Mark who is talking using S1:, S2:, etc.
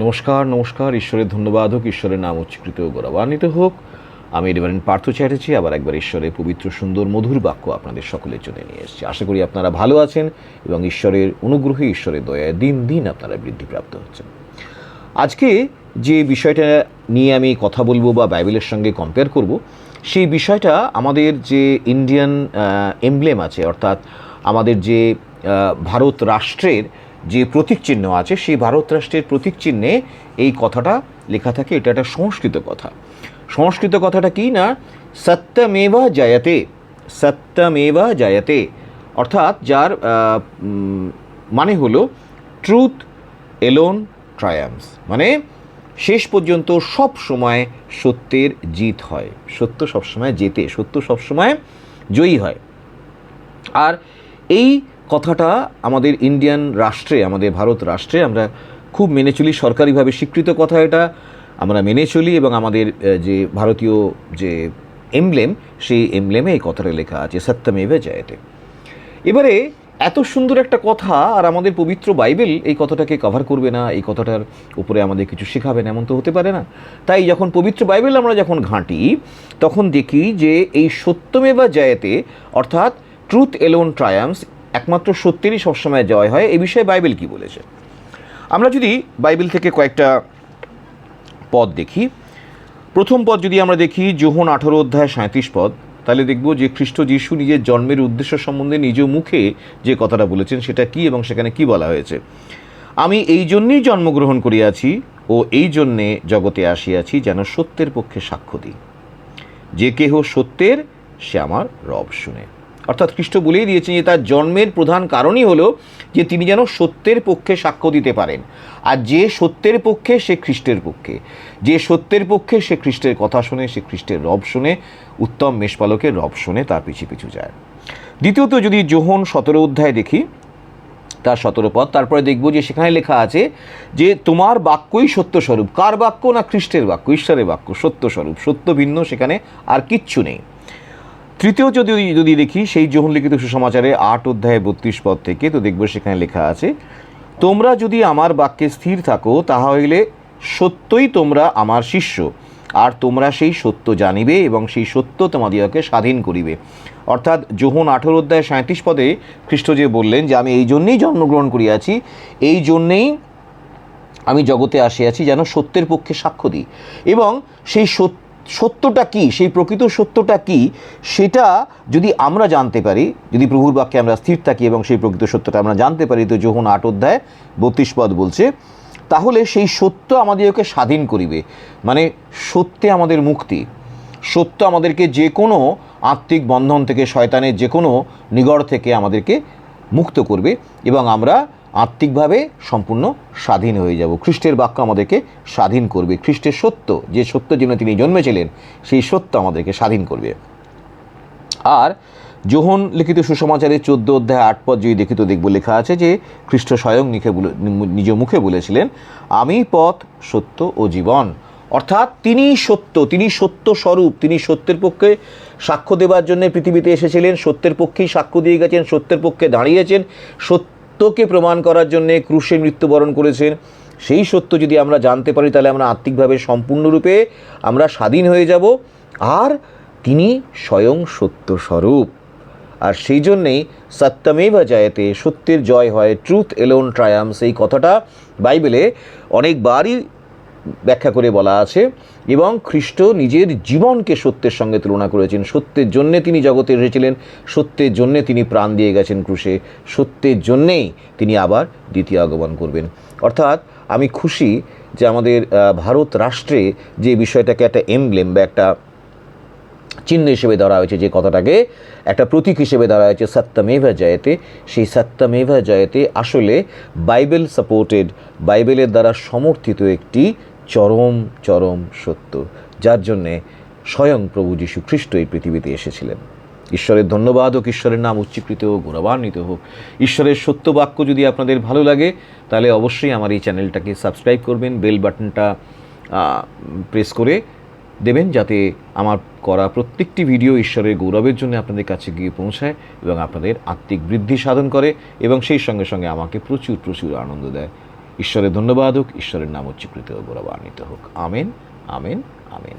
S1: নমস্কার নমস্কার, ঈশ্বরের ধন্যবাদ হোক, ঈশ্বরের নাম উচ্চকৃত ও গৌরবান্বিত হোক। আমি রেভারেন্ড পার্থ চ্যাটার্জি আবার একবার ঈশ্বরের পবিত্র সুন্দর মধুর বাক্য আপনাদের সকলের জন্য নিয়ে এসেছি। আশা করি আপনারা ভালো আছেন এবং ঈশ্বরের অনুগ্রহে, ঈশ্বরের দয়ায় দিন দিন আপনারা বৃদ্ধিপ্রাপ্ত হচ্ছেন। আজকে যে বিষয়টা নিয়ে আমি কথা বলবো বা বাইবেলের সঙ্গে কম্পেয়ার করব, সেই বিষয়টা আমাদের যে ইন্ডিয়ান এমব্লেম আছে, অর্থাৎ আমাদের যে ভারত রাষ্ট্রের যে প্রতীক চিহ্ন আছে, সেই ভারত রাষ্ট্রের প্রতীক চিহ্নে এই কথাটা লেখা থাকে। এটা একটা সংস্কৃত কথা। সংস্কৃত কথাটা কি না, সত্যমেবা জয়তে, সত্যমেবা জয়তে, অর্থাৎ যার মানে হলো ট্রুথ এলোন ট্রায়াম্পস, মানে শেষ পর্যন্ত সব সময় সত্যের জিত হয়, সত্য সবসময় জেতে, সত্য সবসময় জয়ী হয়। আর এই কথাটা আমাদের ইন্ডিয়ান রাষ্ট্রে, আমাদের ভারত রাষ্ট্রে আমরা খুব মেনে চলি, সরকারিভাবে স্বীকৃত কথা, এটা আমরা মেনে চলি এবং আমাদের যে ভারতীয় যে এমব্লেম, সেই এমব্লেমে এই কথাটা লেখা আছে, সত্যমেব জয়তে। এবারে এত সুন্দর একটা কথা, আর আমাদের পবিত্র বাইবেল এই কথাটাকে কভার করবে না, এই কথাটার উপরে আমাদের কিছু শেখাবে না, এমন তো হতে পারে না। তাই যখন পবিত্র বাইবেল আমরা যখন ঘাঁটি, তখন দেখি যে এই সত্যমেবা জয়তে, অর্থাৎ ট্রুথ এলোন ট্রায়াম্পস, একমাত্র সত্যেরই সবসময় জয় হয়, এই বিষয়ে বাইবেল কি বলেছে। আমরা যদি বাইবেল থেকে কয়েকটা পদ দেখি, প্রথম পদ যদি আমরা দেখি যোহন 18 অধ্যায় 37 পদ, তাহলে দেখব যে খ্রিস্ট যিশু নিজের জন্মের উদ্দেশ্য সম্বন্ধে নিজ মুখে যে কথাটা বলেছেন সেটা কি এবং সেখানে কি বলা হয়েছে। আমি এই জন্যেই জন্মগ্রহণ করিয়াছি ও এই জন্যে জগতে আসিয়াছি, যেন সত্যের পক্ষে সাক্ষ্য দিই। যে কেহ সত্যের, সে আমার রব শুনে। অর্থাৎ খ্রিস্ট বলেই দিয়েছেন যে তার জন্মের প্রধান কারণই হলো যে তিনি যেন সত্যের পক্ষে সাক্ষ্য দিতে পারেন। আর যে সত্যের পক্ষে, সে খ্রিস্টের পক্ষে। যে সত্যের পক্ষে, সে খ্রিস্টের কথা শোনে, সে খ্রিস্টের রব শোনে, উত্তম মেষপালকের রব শোনে, তার পিছু পিছু যায়। দ্বিতীয়ত যদি যোহন 17 অধ্যায় দেখি, তার 17 পদ, তারপরে দেখব যে সেখানে লেখা আছে যে তোমার বাক্যই সত্যস্বরূপ। কার বাক্য? না খ্রিস্টের বাক্য, ঈশ্বরের বাক্য, সত্যস্বরূপ, সত্য ভিন্ন সেখানে আর কিচ্ছু নেই। তৃতীয় যদি দেখি সেই যোহন লিখিত সুসমাচারে 8 অধ্যায় 32 পদ থেকে, তো দেখব সেখানে লেখা আছে, তোমরা যদি আমার বাক্যে স্থির থাকো, তাহা হইলে সত্যই তোমরা আমার শিষ্য, আর তোমরা সেই সত্য জানিবে এবং সেই সত্য তোমাদিগকে স্বাধীন করিবে। অর্থাৎ যোহন 18 অধ্যায় 37 পদে খ্রিস্ট যে বললেন যে আমি এই জন্যেই জন্মগ্রহণ করিয়াছি, এই জন্যেই আমি জগতে আসিয়াছি, যেন সত্যের পক্ষে সাক্ষ্য দিই। এবং সেই সত্যটা কি, সেই প্রকৃত সত্যটা কি, সেটা যদি আমরা জানতে পারি, যদি প্রভুর বাক্যে আমরা স্থির থাকি এবং সেই প্রকৃত সত্যটা আমরা জানতে পারি, তো যোহন 8 অধ্যায় 32 পদ বলছে, তাহলে সেই সত্য আমাদেরকে স্বাধীন করিবে। মানে সত্যে আমাদের মুক্তি, সত্য আমাদেরকে যে কোনো আত্মিক বন্ধন থেকে, শয়তানের যে কোনো নিগড় থেকে আমাদেরকে মুক্ত করবে এবং আমরা আত্মিকভাবে সম্পূর্ণ স্বাধীন হয়ে যাব। খ্রিস্টের বাক্য আমাদেরকে স্বাধীন করবে। খ্রিস্টের সত্য, যে সত্যের জন্য তিনি জন্মেছিলেন, সেই সত্য আমাদেরকে স্বাধীন করবে। আর যোহন লিখিত সুসমাচারে 14 অধ্যায় 8 পদ যদি দেখি, তো দেখব লেখা আছে যে খ্রিস্ট স্বয়ং নিজ মুখে বলেছিলেন, আমি পথ, সত্য ও জীবন। অর্থাৎ তিনি সত্য, তিনি সত্য স্বরূপ, তিনি সত্যের পক্ষে সাক্ষ্য দেওয়ার জন্য পৃথিবীতে এসেছিলেন, সত্যের পক্ষেই সাক্ষ্য দিয়ে গেছেন, সত্যের পক্ষে দাঁড়িয়েছেন, সত্যকে প্রমাণ করার জন্যে ক্রুশে মৃত্যুবরণ করেছেন। সেই সত্য যদি আমরা জানতে পারি, তাহলে আমরা আত্মিকভাবে সম্পূর্ণরূপে আমরা স্বাধীন হয়ে যাব। আর তিনি স্বয়ং সত্য স্বরূপ। আর সেই জন্যেই সত্যমেবা জয়তে, সত্যের জয় হয়, ট্রুথ এলোন ট্রায়াম্পস, এই কথাটা বাইবেলে অনেকবারই ব্যাখ্যা করে বলা আছে। এবং খ্রিস্ট নিজের জীবনকে সত্যের সঙ্গে তুলনা করেছেন। সত্যের জন্যে তিনি জগতে এসেছিলেন, সত্যের জন্যে তিনি প্রাণ দিয়ে গেছেন ক্রুশে, সত্যের জন্যেই তিনি আবার দ্বিতীয় আগমন করবেন। অর্থাৎ আমি খুশি যে আমাদের ভারত রাষ্ট্রে যে বিষয়টাকে একটা এমব্লেম বা একটা চিহ্ন হিসেবে ধরা হয়েছে, যে কথাটাকে একটা প্রতীক হিসেবে ধরা হয়েছে, সত্যমেবা জয়তে, সেই সত্যমেবা জয়তে আসলে বাইবেল সাপোর্টেড, বাইবেলের দ্বারা সমর্থিত একটি চরম চরম সত্য, যার জন্যে স্বয়ং প্রভু যীশু খ্রিস্ট এই পৃথিবীতে এসেছিলেন। ঈশ্বরের ধন্যবাদ হোক, ঈশ্বরের নাম উচ্চীকৃত ও গৌরবান্বিত হোক। ঈশ্বরের সত্য বাক্য যদি আপনাদের ভালো লাগে, তাহলে অবশ্যই আমার এই চ্যানেলটাকে সাবস্ক্রাইব করবেন, বেল বাটনটা প্রেস করে দেবেন, যাতে আমার করা প্রত্যেকটি ভিডিও ঈশ্বরের গৌরবের জন্য আপনাদের কাছে গিয়ে পৌঁছায় এবং আপনাদের আত্মিক বৃদ্ধি সাধন করে এবং সেই সঙ্গে সঙ্গে আমাকে প্রচুর প্রচুর আনন্দ দেয়। ঈশ্বরের ধন্যবাদ হোক, ঈশ্বরের নাম উচ্চীকৃত ও গৌরবান্বিত হোক। Amen, amen, amen.